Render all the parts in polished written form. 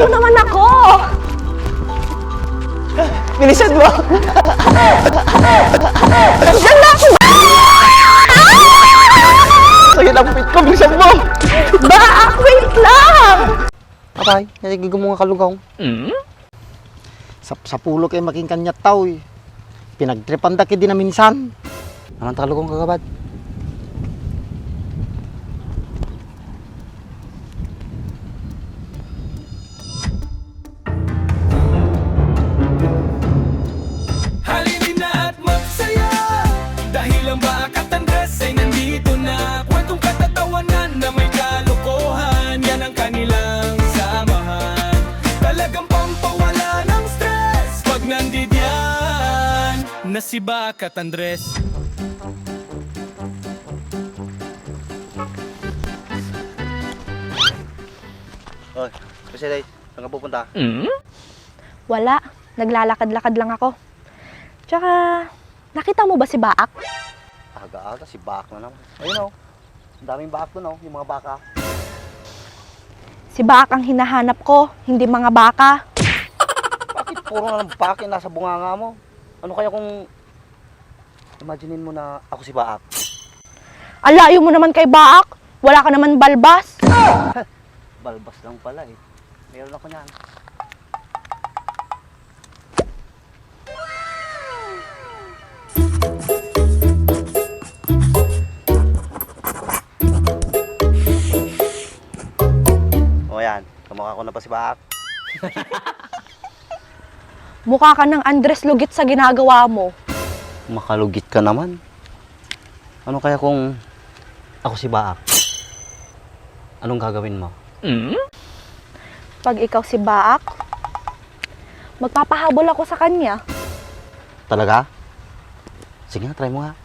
mo naman ako! Bilisan mo! Diyan na ako! Sakit ang pit ko, bilisan mo! Baak, wait lang! Atay, nalagig mo nga kalugaw. Sa pulo kayo making kanyat tao eh. Pinagtripan da din na minsan. Naman kalugong kagabad. Halinin na at magsaya dahil ang Baak at Andres ay nandito na. Kwentong katatawanan na may kalokohan, yan ang kanilang samahan. Talagang pampawala ng stress pag nandidyan na si Baak at Andres. Oy, kasi day, saan ka pupunta? Wala, naglalakad-lakad lang ako. Tsaka, nakita mo ba si Baak? Aga-aga, si Baak na naman. Ayun o, ang daming Baak doon o, yung mga baka. Si Baak ang hinahanap ko, hindi mga baka. Bakit puro na ng Baak yung nasa bunganga mo? Ano kaya kung imaginein mo na ako si Baak? Ang layo mo naman kay Baak, wala ka naman balbas. Balbas lang pala eh. Meron ako niyan. O yan, kamukha ko na pa si Baak. Mukha ka ng Andres Lugit sa ginagawa mo. Makalugit ka naman. Ano kaya kung ako si Baak? Anong gagawin mo? Pag ikaw si Baak, magpapahabol ako sa kanya. Talaga? Sige nga, try mo nga.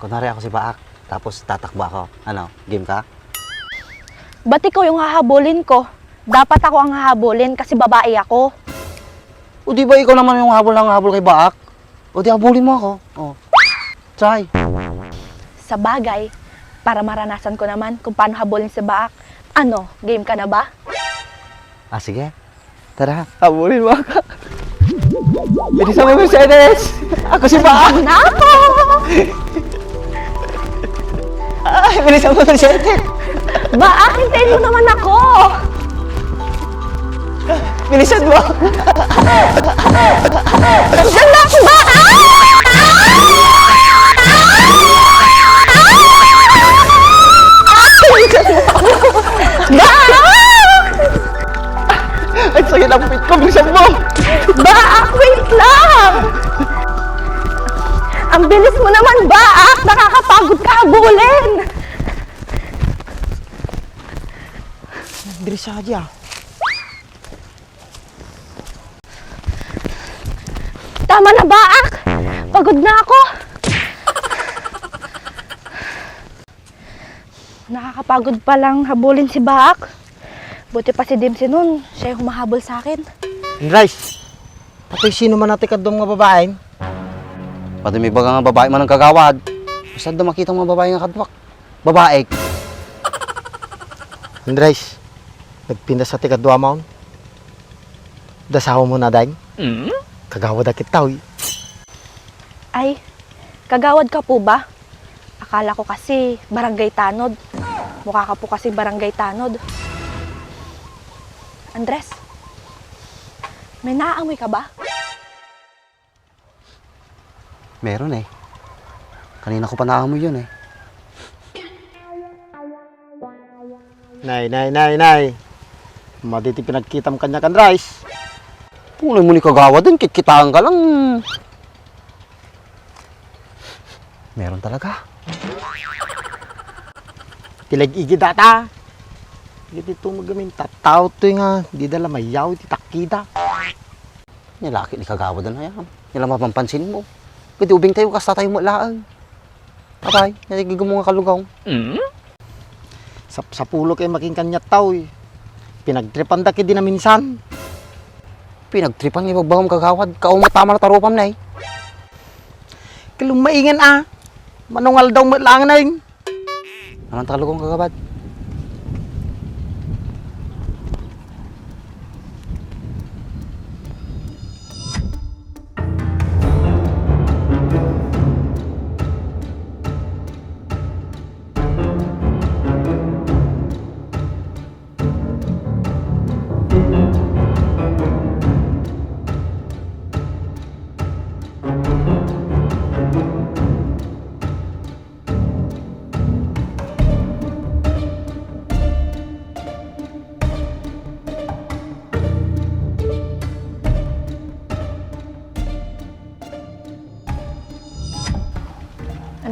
Kunwari ako si Baak, tapos tatakbo ako. Ano, game ka? Ba't ikaw yung hahabulin ko? Dapat ako ang hahabulin kasi babae ako. O di ba ikaw naman yung habol kay Baak? O di habulin mo ako. O, try. Sa bagay, para maranasan ko naman kung paano habulin si Baak. Ano, game ka na ba? Ah, sige. Tara, habulin mo ako. Bilisan mo, Mercedes! Ako si Baak! Nako! Ay, bilisan mo, Mercedes! Baak, hintayin mo naman ako! Bilisan mo! Diyan na ako, Baak! Baak! Ay, sakit ang pit ko, bilisan mo! Baak, wait lang! Ang bilis mo naman, Baak! Nakakapagod ka habulin! Bilis aja. Tama na, Baak! Pagod na ako! Nakakapagod palang habulin si Baak. Buti pa si Dimsy nun, siya yung humahabol sa akin. Rice, pati sino man natin kadong mga babaeng? Pati may baga nga babae man ang kagawad. Basta daw makita mga babae nga kadwak. Babae. Andres, nagpindas sa tikadwa maun. Dasawa mo na daing. Kagawad akit tao. Ay, kagawad ka po ba? Akala ko kasi barangay tanod. Mukha ka po kasi barangay tanod. Andres, may naaamoy ka ba? Meron eh. Kanina ko pa naamoy yun eh. Nay. Maditi pinagkitam kanya kan Rice. Punay mo ni kagawad din, kitkitaan ka lang. Meron talaga. Tilag-igi data. Hindi ito magamin. Tataw ito nga. Di dala mayaw. Di takida. Nilaki ni kagawad na yan. Nila mapampansin mo. Pwede ubing tayo kasta tayo malaan. Atay, naligig mo nga kalugaw. Sa pulo kayo making kanyat tao eh. Pinagtripan da din na minsan. Pinagtripan niya magbagam kagawad. Kaumatama na tarupam na eh. Kalumaingan ah. Manungal daw matlangan na yun. Naman talugong kagawad.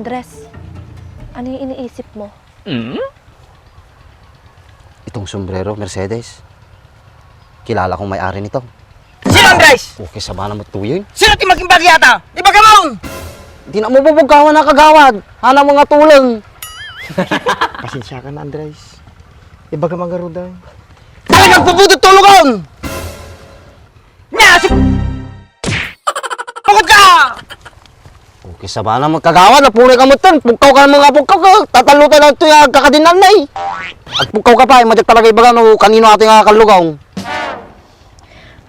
Andres, ano yung iniisip mo? Itong sombrero, Mercedes. Kilala kong may-ari nito. Sino Andres? Okay, sama naman ito yun. Sino ti maging bagyata? Di ba kamon? Di na mo bubugkawan na kagawad. Hana mga tulang. Pasensya ka na Andres. Iba ka magaruday. Talagang puputot tulugon! Nya si Pagod ka! Okay, sama naman kagawad. Napuri ka mo ito. Pugkaw ka ng mga pugkaw ka. Tatalutan na ito yung kakadinan na eh. At pugkaw ka pa, madyak talaga ibaga no, kanino ating kalugaw.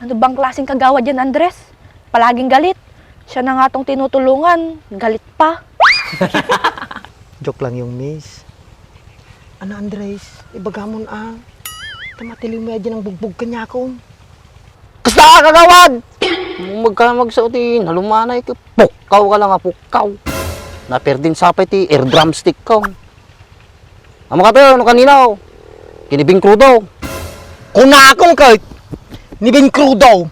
Ano bang klaseng kagawad yan, Andres? Palaging galit. Siya na nga tong tinutulungan. Galit pa. Joke lang yung miss. Ano Andres? Iba gamon ah. Tamatilim mo yan ang bugbog ka niya ako. Kasta ka kagawad! Magsuotin, halumanay ka. Pukaw ka lang ha, pukaw. Naperdin sapay ti air drumstick ko. Amo ka to, ano kanina oh. Kinibing krudo. Kuna akong kahit nibing krudo.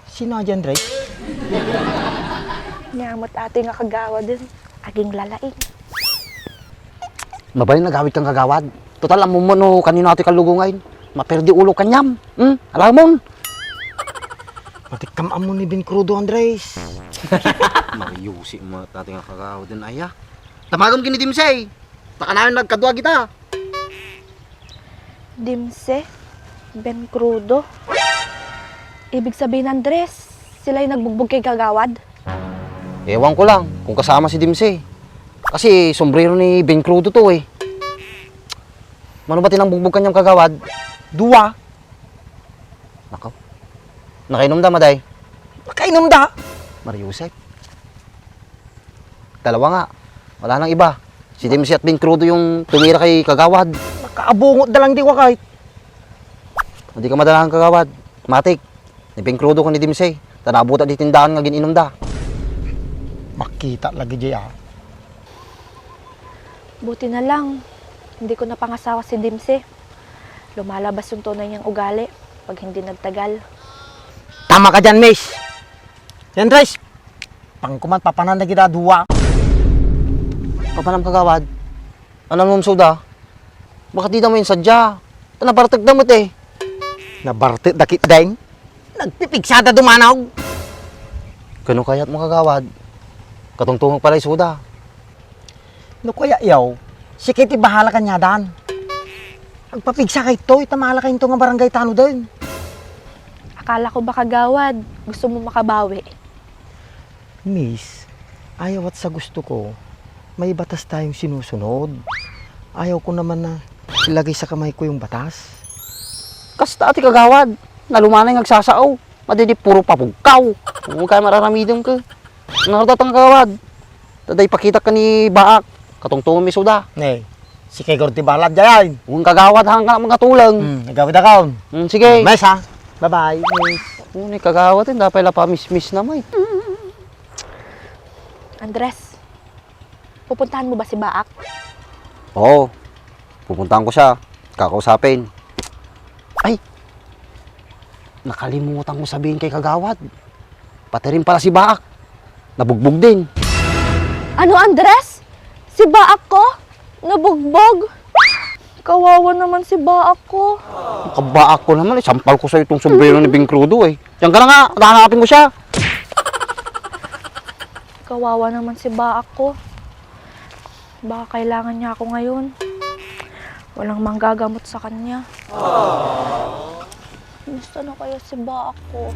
Sino dyan, Andres? Nyamot ate nga kagawad din. Aging lalaing. Mabay nagawid kang kagawad. Total, amo mo no, kanino ati kalugungay. Maperdi ulo kanyam. Alam mo? Matikam amo nibing krudo, Andres. Mariyusi mo tati nga kagawad din aya. Tamagam kinidimsay. Taka na yung nagkadwa kita. Dimse, Ben Crudo. Ibig sabihin, Andres, sila yung nagbugbog kay kagawad? Ewan ko lang kung kasama si Dimse. Kasi sombrero ni Ben Crudo to eh. Mano ba tinangbugbog kanyang kagawad? Dua. Nakaw. Nakainom da, maday. Makainom da. Mariusep. Dalawa nga. Wala nang iba. Si Dimse at Ben Crudo yung tumira kay kagawad. Makaabungot na lang di ko kahit. Hindi ka madalahan kagawad. Matik. Ni Ben Crudo ko ni Dimse. Tanabuta di tindahan nga gininom da. Makita lagi di ah. Buti na lang, hindi ko napangasawa si Dimse. Lumalabas yung tunay niyang ugali pag hindi nagtagal. Tama ka dyan, miss. Yan, Andres. Pangkuman, papanan na kita dua. Papanam kagawad. Ano mo suda? Bakit di na mo yung sadya? Nabartag damot eh. Nabartit dakit deng. Nagpipigsada dumanaw. Ganun kaya't mo kagawad. Katungtungog pala yung suda. No kaya yaw, sikit ibahala ka niya dan. Agpapigsa kay to, itamala kayo ito nga barangay tano din. Akala ko ba kagawad, gusto mo makabawi? Miss, ayaw at sa gusto ko, may batas tayong sinusunod. Ayaw ko naman na ilagay sa kamay ko yung batas. Kasta ati kagawad. Nalumanay nagsasaaw. Madidi puro papugkaw. Huwag kayo mararamidong ka. Nakatatang kagawad. Taday pakita ka ni Baak. Katungtungan may suda. Ne, si kay Gorty Balad dyan. Huwag kagawad hanggang mga tulang. Nagawid ako. Sige. Miss ha. Bye-bye, miss. Ni kagawad din. Dapat la pa miss-miss na may. Andres, pupuntahan mo ba si Baak? Oo. Pupuntahan ko siya. Kakausapin. Ay! Nakalimutan ko sabihin kay kagawad. Pati rin pala si Baak. Nabugbog din. Ano, Andres? Si Baak ko? Nabugbog? Kawawa naman si Baak ko. Kabaak ko naman eh. Sampal ko sa itong sombrero ni Bing Crudo eh. Diyan ka na nga. Hanapin mo siya. Kawawa naman si Baak ko. Baka kailangan niya ako ngayon. Walang manggagamot sa kanya. Gusto na kaya si Baak ko.